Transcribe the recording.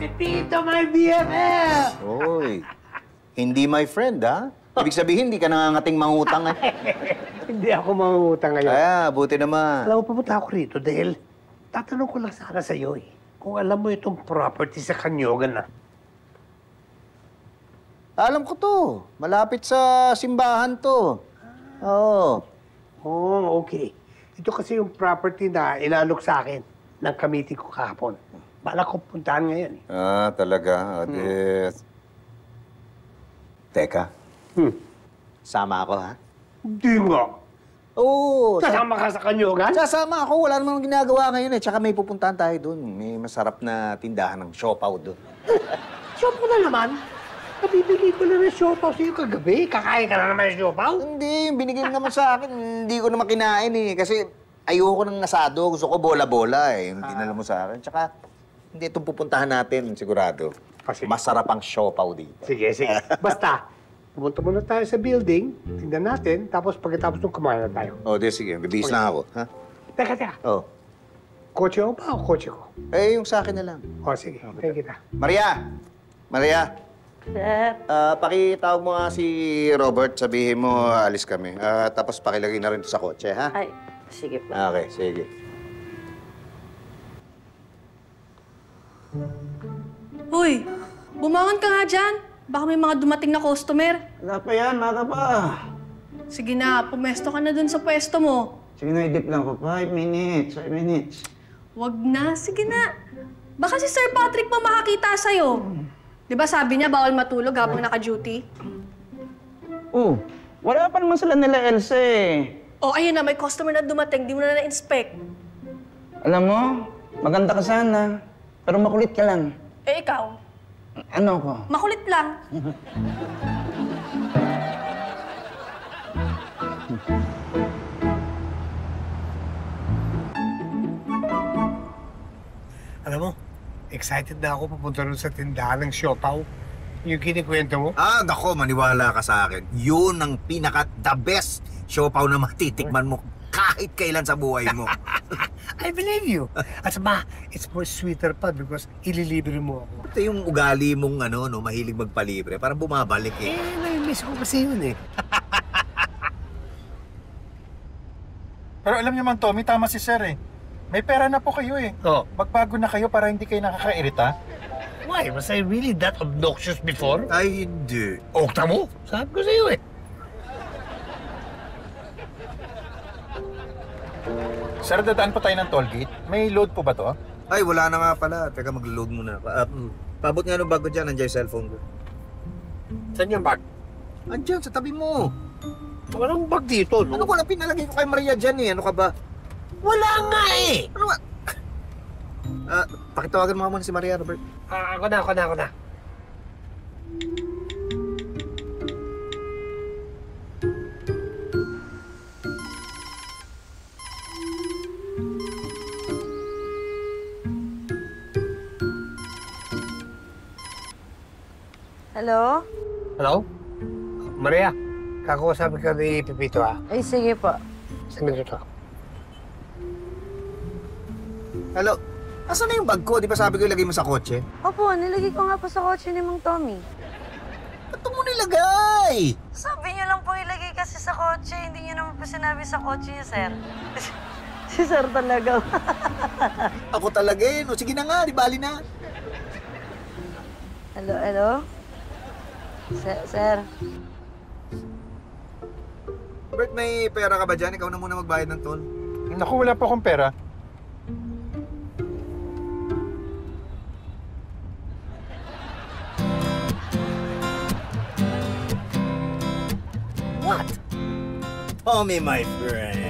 Pepito, my BFF! Oy, hindi my friend, ha? Ibig sabihin, hindi ka nangangating mangutang, eh. Hindi ako mangungutang ngayon. Buti naman. Alam mo, pumunta ako rito dahil tatanong ko lang sana sa'yo, eh. Kung alam mo itong property sa Kanyogan, na. Alam ko to. Malapit sa simbahan to. Oo. Oh, okay. Ito kasi yung property na inaalok sa akin ng committee ko kahapon. Balak ko puntahan ngayon, eh. Talaga. Teka. Sama ako, ha? Hindi nga. Oo. Sasama ka sa Kanyogan? Sasama ako. Wala namang ginagawa ngayon, eh. Tsaka may pupuntahan tayo dun. May masarap na tindahan ng siopaw dun. Siopaw na naman? Nabibili ko na ng siopaw sa'yo kagabi. Kakain ka na naman ng siopaw? Hindi. Yung binigay naman sa akin, hindi ko naman kinain, eh. Kasi ayoko ng asado. Gusto ko bola-bola, eh. Yung dinala mo sa akin. Tsaka, hindi itong pupuntahan natin, sigurado. Kasi masarap ang siopaw dito. Sige, sige. Basta, pumunta muna tayo sa building, tingnan natin, tapos pagkatapos nung kumain na tayo. Sige. Bibihis lang ako, ha? Teka. Kotse mo ba o kotse ko? Yung sa akin na lang. Sige. Thank kita. Maria! Sir. Pakitawag mo nga si Robert, sabihin mo alis kami. Tapos pakilagay na rin ito sa kotse, ha? Ay, sige po. Okay, sige. Uy, bumangon ka nga dyan. Baka may mga dumating na customer. Wala pa yan, maga pa. Sige na, pumesto ka na dun sa pwesto mo. Sige na, idip lang ko. 5 minutes, 5 minutes. Wag na, sige na. Baka si Sir Patrick pa makakita sa'yo. Di ba sabi niya bawal matulog habang naka-duty? Oh, wala pa naman sila nila Elsa eh. Oh, ayun na, may customer na dumating. Di mo na na-inspect. Alam mo, maganda ka sana. Pero makulit ka lang. Eh, ikaw? Ano ko? Makulit lang. Alam mo, excited na ako pupunta rin sa tindahan ng siopaw. Yung kinikwento mo. Nako, maniwala ka sa akin. Yun ang pinaka-the best siopaw na matitikman mo kahit kailan sa buhay mo. I believe you. At saka, it's more sweeter pa because ililibre mo ako. Ito yung ugali mong mahilig magpalibre. Parang bumabalik, eh. Nai-miss ko kasi yun, eh. Pero alam niyo man, Tommy, tama si Sir, eh. May pera na po kayo, eh. Oh. Magbago na kayo para hindi kayo nakakairita. Why? Was I really that obnoxious before? Ay, hindi. Okta mo? Sabi ko sa'yo, eh. Sir, dadaan pa tayo ng toll gate. May load po ba to? Ay, wala na nga pala. Teka, mag-load muna. Paabot nga nung bago dyan. Nandiyan yung cellphone ko. Saan yung bag? Andiyan, sa tabi mo. Walang bag dito, no? Ano ko lang pinalagay ko kay Maria dyan, eh. Ano ka ba? Wala nga, eh! Ano ba? Pakitawagan mo nga muna si Maria, Robert. Ako na. Hello? Hello? Maria, kakausapin ka ni Pepito, ha? Ay, sige po. Saglit ito. Hello? Asan na yung bag ko? Di ba sabi ko ilagay mo sa kotse? Opo, nilagay ko nga po sa kotse ni Mang Tommy. Ba't mo nilagay? Sabi niyo lang po ilagay kasi sa kotse. Hindi niyo naman po sinabi sa kotse niyo, sir. Si sir talaga. Ako talaga, eh. No, sige na nga, di bali na. Hello? Sir? Robert, may pera ka ba dyan? Ikaw na muna magbayad ng toll. Naku, wala pa akong pera. What? Tommy, my friend.